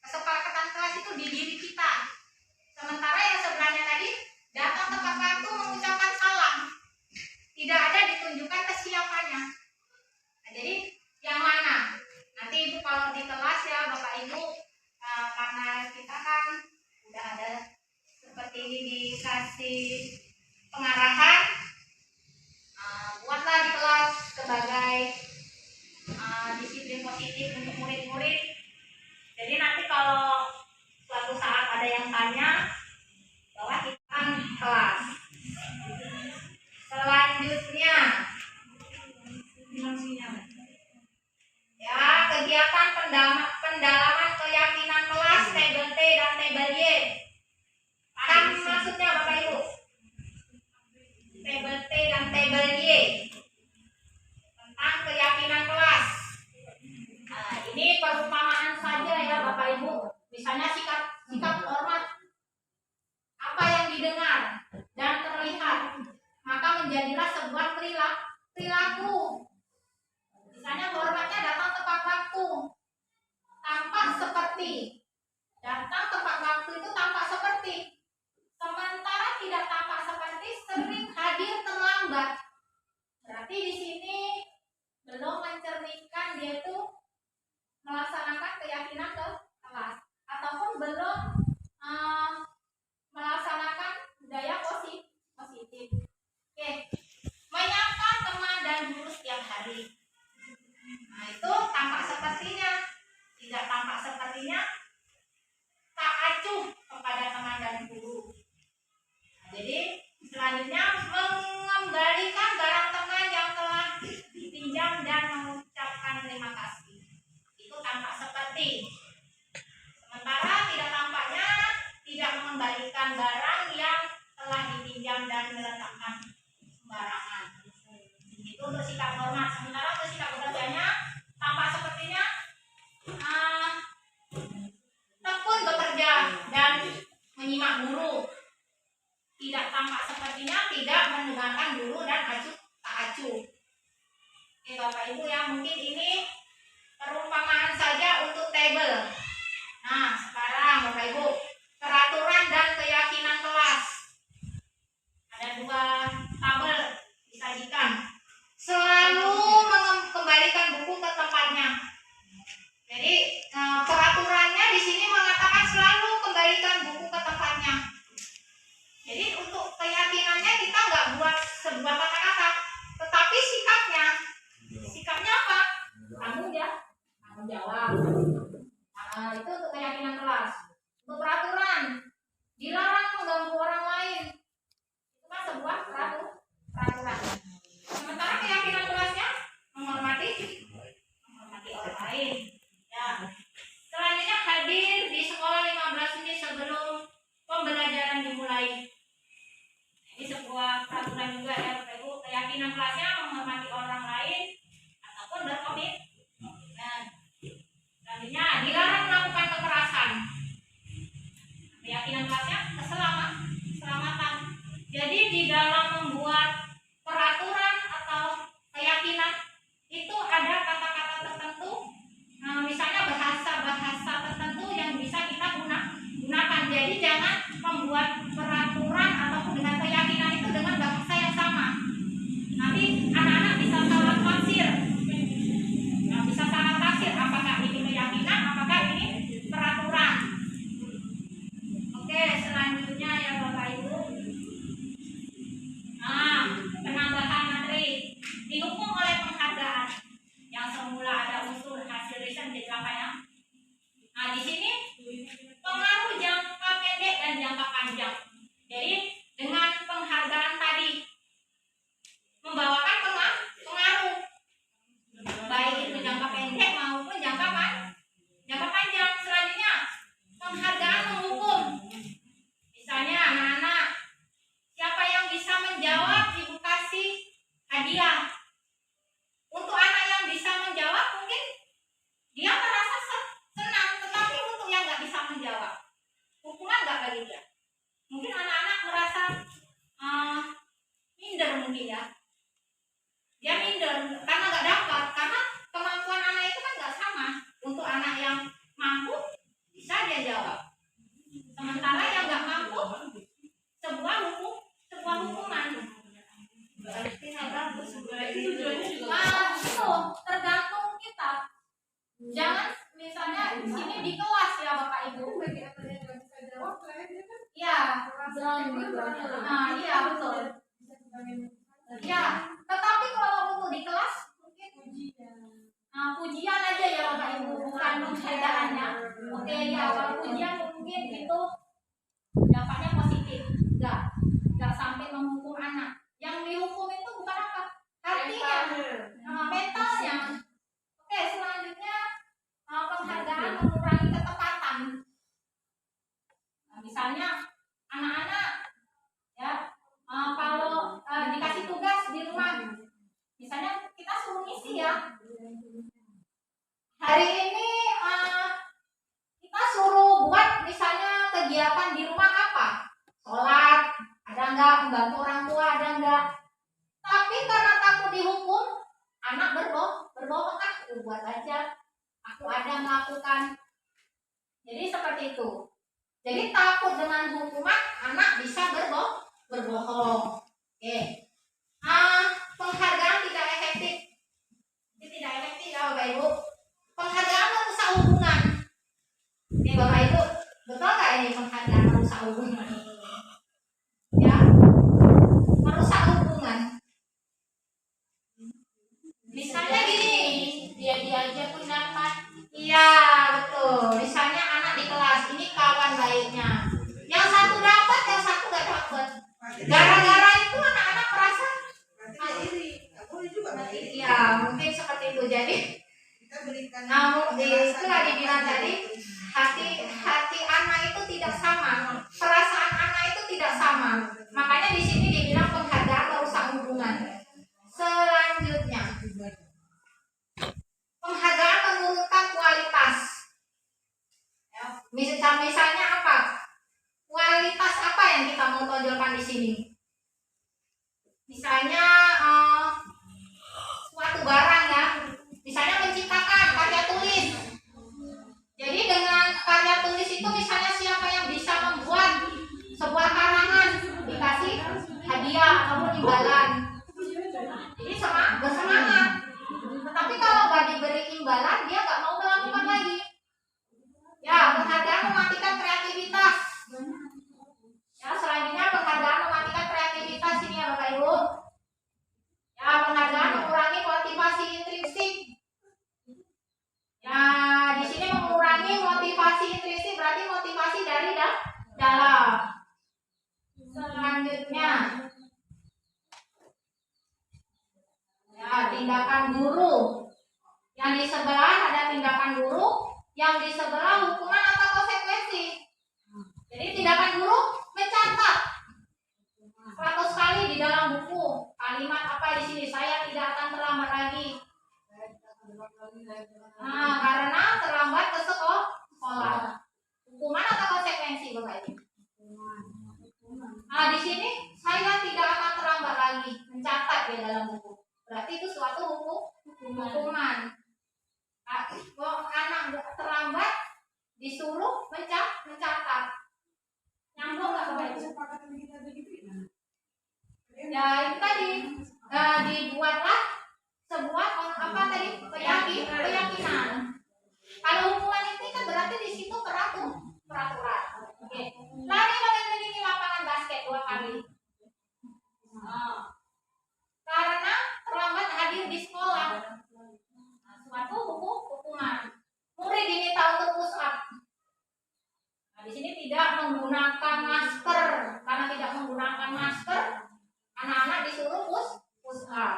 Kesepakatan kelas itu di diri kita. Sementara yang sebelahnya tadi datang tepat waktu mengucapkan salam. Tidak ada ditunjukkan kesiapannya. Nah, jadi yang mana? Nanti Ibu kalau di kelas ya Bapak Ibu, karena kita kan udah ada seperti ini dikasih pengarahan, buatlah di kelas sebagai disiplin positif untuk murid-murid. kalau suatu saat ada yang tanya bahwa kita kelas. Selanjutnya ya, kegiatan pendalaman keyakinan kelas tabel T dan tabel Y. Paham maksudnya Bapak Ibu? Tabel T dan tabel Y tentang keyakinan kelas. Nah, ini perumpamaan saja ya Bapak Ibu. Misalnya sikap hormat, apa yang didengar dan terlihat, maka menjadilah sebuah perilaku. Misalnya hormatnya datang tepat waktu, tampak seperti. Datang tepat waktu itu tampak seperti. Sementara tidak tampak seperti, sering hadir terlambat. Berarti di sini belum mencerminkan dia itu melaksanakan keyakinan ke kelas, ataupun belum melaksanakan budaya positif. Oke, menyapa teman dan guru setiap hari. Nah, itu tampak sepertinya. Tidak tampak sepertinya, tak acuh kepada teman dan guru. Nah, jadi selanjutnya mengembalikan barang teman yang telah dipinjam dan mengucapkan terima kasih. Itu tampak seperti. Sementara tidak tampaknya tidak mengembalikan barang yang telah dipinjam dan meletakkan sembarangan. Itu untuk sikap hormat. Sementara untuk sikap bekerjanya tampak sepertinya tekun bekerja dan menyimak guru. Tidak tampak sepertinya tidak mendengarkan guru dan tak acuh. Oke Bapak Ibu ya, mungkin ini perumpamaan saja untuk tabel. Nah, sekarang Bapak Ibu, peraturan dan keyakinan kelas. Ada 2 tabel disajikan. Selalu mengembalikan buku ke tempatnya. Jadi peraturannya di sini mengatakan selalu kembalikan buku ke tempatnya. Jadi untuk keyakinannya kita nggak buat sebuah kata-kata, tetapi sikapnya apa? Tanggung jawab. Nah, itu untuk keyakinan kelas. Untuk peraturan, dilarang mengganggu orang lain. Itu kan sebuah peraturan. Sementara keyakinan kelasnya menghormati orang lain. Ya. Selanjutnya hadir di sekolah 15 menit sebelum pembelajaran dimulai. Ini sebuah peraturan juga ya Bapak Ibu. Keyakinan kelasnya menghormati orang lain ataupun berkomitmen. Selanjutnya dilarang melakukan kekerasan. Keyakinan kelasnya keselamatan. Jadi di dalam membuat peraturan atau keyakinan itu ada kata-kata tertentu, misalnya bahasa tertentu yang bisa kita gunakan. Jadi jangan membuat peraturan ataupun dengan keyakinan itu dengan bahasa yang sama. Nanti anak-anak bisa salah tafsir. Bisa salah tafsir apakah ini keyakinan, apakah ini peraturan. Oke, selanjutnya ya Bapak Ibu. Penambahan materi didukung oleh penghargaan yang semula ada unsur hasil riset menjadi apa ya? Nah, di sini pengaruh jangka pendek dan jangka panjang. Jadi dengan penghargaan tadi membawakan pengaruh baik itu jangka pendek maupun jangka panjang. Selanjutnya penghargaan menghukum. Misalnya anak-anak, siapa yang bisa menjawab ibu kasih hadiah. Untuk anak yang bisa menjawab mungkin dia merasa senang, tetapi untuk yang nggak bisa menjawab, hukuman nggak bagi dia. Mungkin anak-anak merasa minder mungkin ya. Dia minder karena nggak dapat, karena kemampuan anak itu kan nggak sama. Untuk anak yang mampu bisa dia jawab, sementara yang nggak mampu sebuah hukuman. Berarti tergantung kita. Jangan misalnya di sini di kelas ya Bapak Ibu. Iya, iya betul. Ya, tetapi kalau untuk di kelas mungkin Nah, pujian aja ya Bapak Ibu, bukan penghargaannya. Oke ya, kalau pujian mungkin itu dapatnya positif, enggak sampai menghukum anak. Yang dihukum itu bukan apa? Hatinya, mentalnya. Oke, selanjutnya penghargaan mengurangi ketepatan. Nah, misalnya anak-anak ya, kalau dikasih tugas di rumah, misalnya kita suruh ngisi ya. Hari ini kita suruh buat misalnya kegiatan di rumah apa? Sholat, ada enggak? Membantu orang tua, ada enggak? Tapi karena takut dihukum, anak berbohong, aku buat aja, aku ada melakukan. Jadi seperti itu. Jadi takut dengan hukuman, anak bisa berbohong. Oke. Penghargaan tidak efektif. Ini tidak efektif ya Bapak Ibu. Penghargaan merusak hubungan. Oke Bapak Ibu, betul nggak ini penghargaan merusak hubungan? Ya, merusak hubungan. Misalnya gini, dia aja pun dapat. Iya betul. Misalnya anak di kelas ini kawan baiknya, yang satu dapat, yang satu nggak dapat. Gara-gara itu anak-anak merasa iri. Iya, mungkin seperti itu. Jadi, namun itulah dibilang tadi, hati anak itu tidak sama, perasaan anak itu tidak sama. Makanya di sini dibilang penghargaan merusak hubungan. Selanjutnya, penghargaan menurunkan kualitas. Ya, misalnya apa? Kualitas apa yang kita mau tonjolkan di sini? Misalnya suatu barang ya, misalnya menciptakan karya tulis. Jadi dengan karya tulis itu misalnya siapa yang bisa membuat sebuah karangan dikasih hadiah ataupun imbalan. Jadi bersemangat. Tetapi kalau nggak diberi imbalan, dia nggak mau melakukan lagi. Ya, penghargaan mematikan kreativitas. Ya, selanjutnya penghargaan mematikan kreativitas ini ya Bapak Ibu. Ya, penghargaan mengurangi motivasi intrinsik. Ya, di sini mengurangi motivasi intrinsik berarti motivasi dari dalam. Selanjutnya, ya, tindakan guru. Yang di sebelah ada tindakan guru, yang di sebelah hukuman atau konsekuensi. Jadi tindakan guru mencatat 100 kali di dalam buku kalimat apa di sini, saya tidak akan terlambat lagi. Nah, karena terlambat ke sekolah. Hukuman atau konsekuensi Bapak Ibu? Nah, di sini saya tidak akan terlambat lagi, mencatat di dalam buku. Berarti itu suatu hukuman. Anak terlambat disuruh mencatat. Nyambung nggak Bapak Ibu? Ya itu tadi dibuatlah sebuah keyakinan. Kalau hukuman ini kan berarti di situ peraturan. Oke. Lari mengelilingi lapangan basket 2 kali. Karena terlambat hadir di sekolah. Suatu hukuman. Murid diminta untuk push up. Nah, di sini tidak menggunakan masker. Karena tidak menggunakan masker, anak-anak disuruh push up.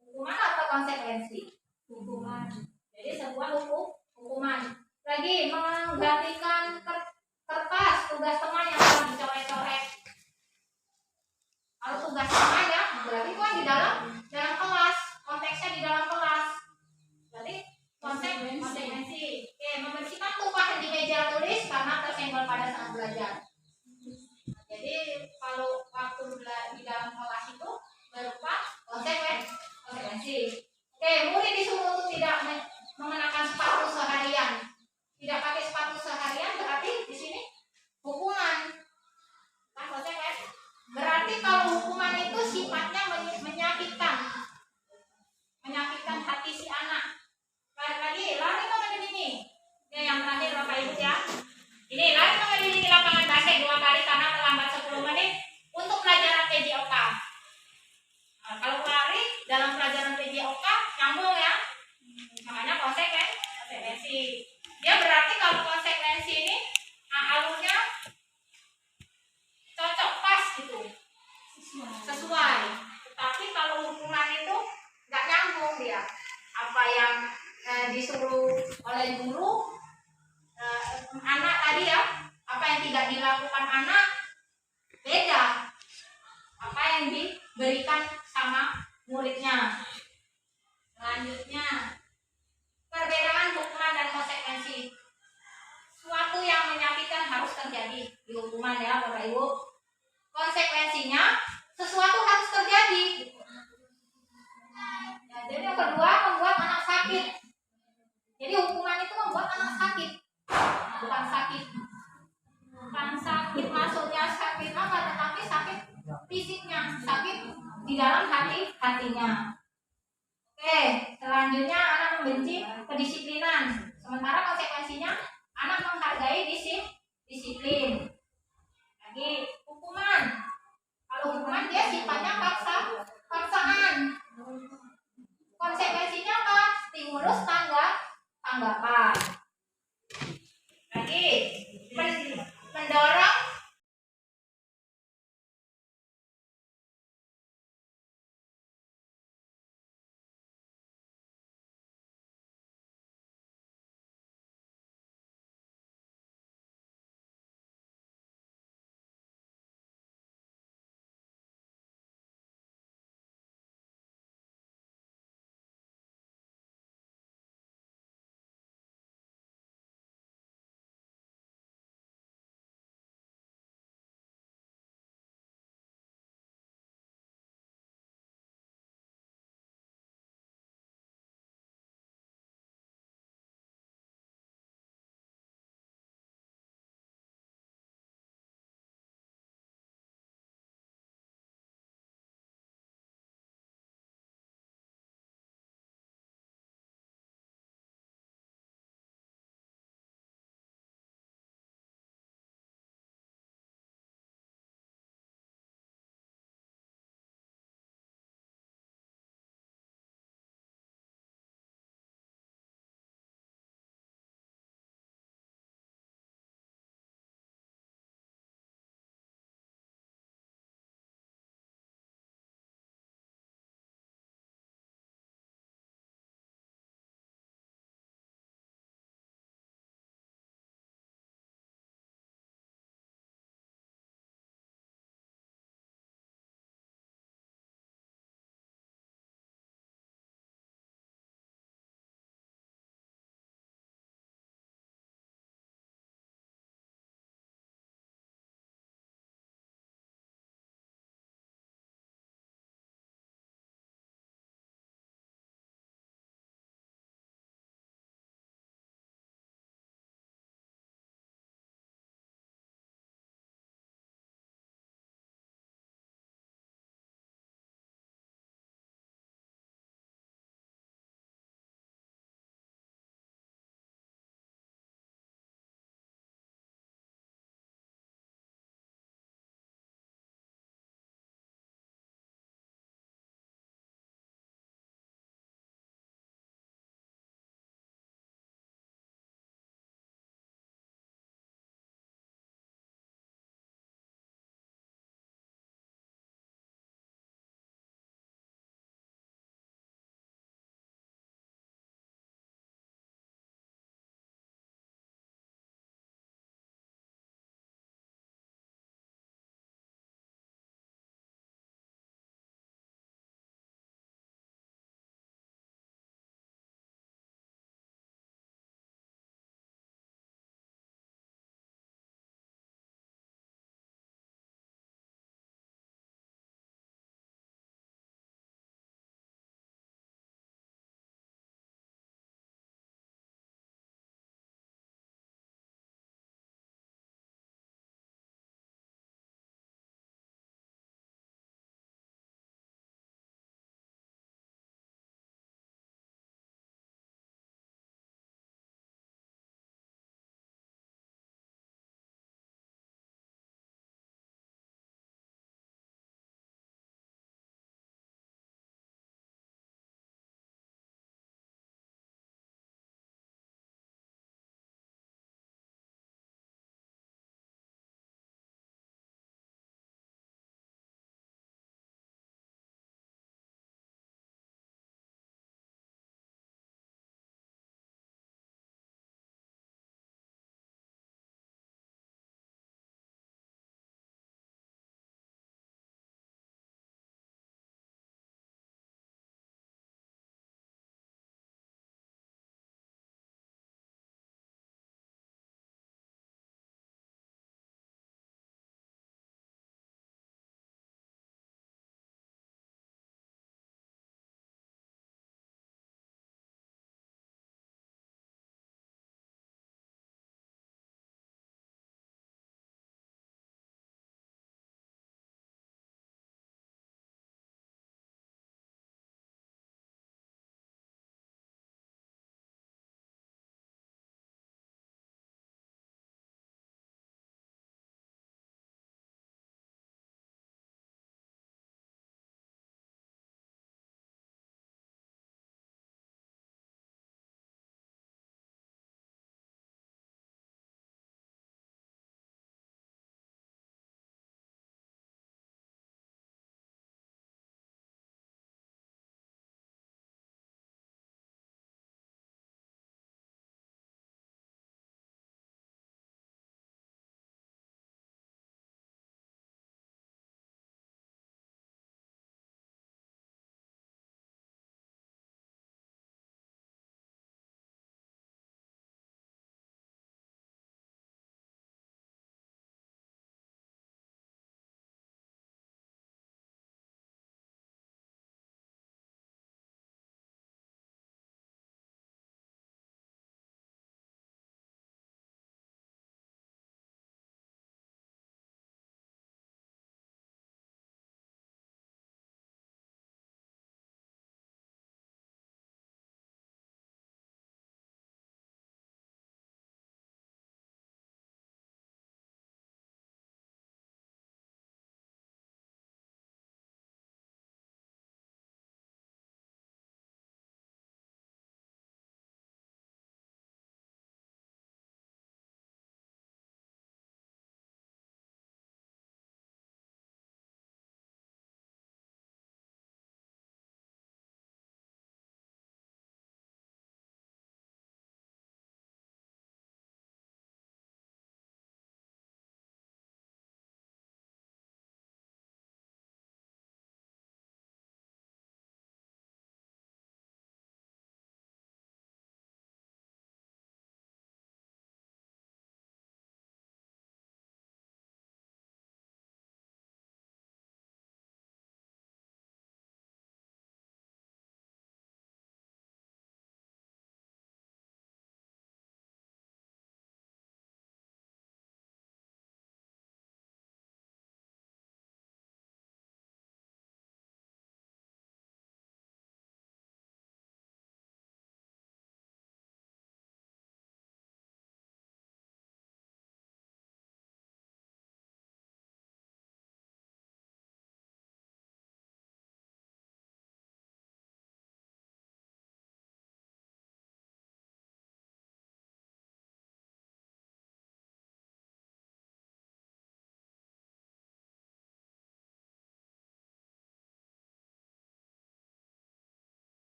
Hukuman atau konsekuensi? Hukuman. Jadi sebuah hukuman. Lagi menggantikan kertas tugas teman yang telah dicoret-coret. Kalau tugas teman ya, berarti kan di dalam kelas, konteksnya di dalam kelas. Berarti konsekuensi. Oke, membersihkan tumpahan di meja tulis karena tersenggol pada saat belajar. Jadi kalau waktu di dalam kelas itu berupa konsekuensi. Oke, murid disuruh untuk tidak mengenakan sepatu seharian. Tidak pakai sepatu seharian berarti di sini hukuman. Kan konsekuensi. Berarti kalau hukuman itu sifatnya menyakitkan hati si anak. Lari mengelilingi. Ini yang terakhir Bapak Ibu ya. Ini lari mengelilingi lapangan basket 2 kali karena terlambat 10 menit untuk pelajaran PJOK. Nah, kalau lari dalam pelajaran PJOK nyambung ya. dilakukan anak beda apa yang diberikan sama muridnya. Selanjutnya, perbedaan hukuman dan konsekuensi. Suatu yang menyakitkan harus terjadi di hukuman ya Bapak Ibu. Konsekuensinya sesuatu harus terjadi. Ya, jadi yang kedua membuat anak sakit. Jadi hukuman itu membuat anak sakit, bukan sakit. Bukan sakit maksudnya sakit apa, tetapi sakit fisiknya, sakit di dalam hatinya. Oke, selanjutnya anak membenci kedisiplinan. Sementara konsekuensinya anak menghargai disiplin. Lagi hukuman. Kalau hukuman dia sifatnya paksaan. Konsekuensinya apa? Stimulus tanggapan.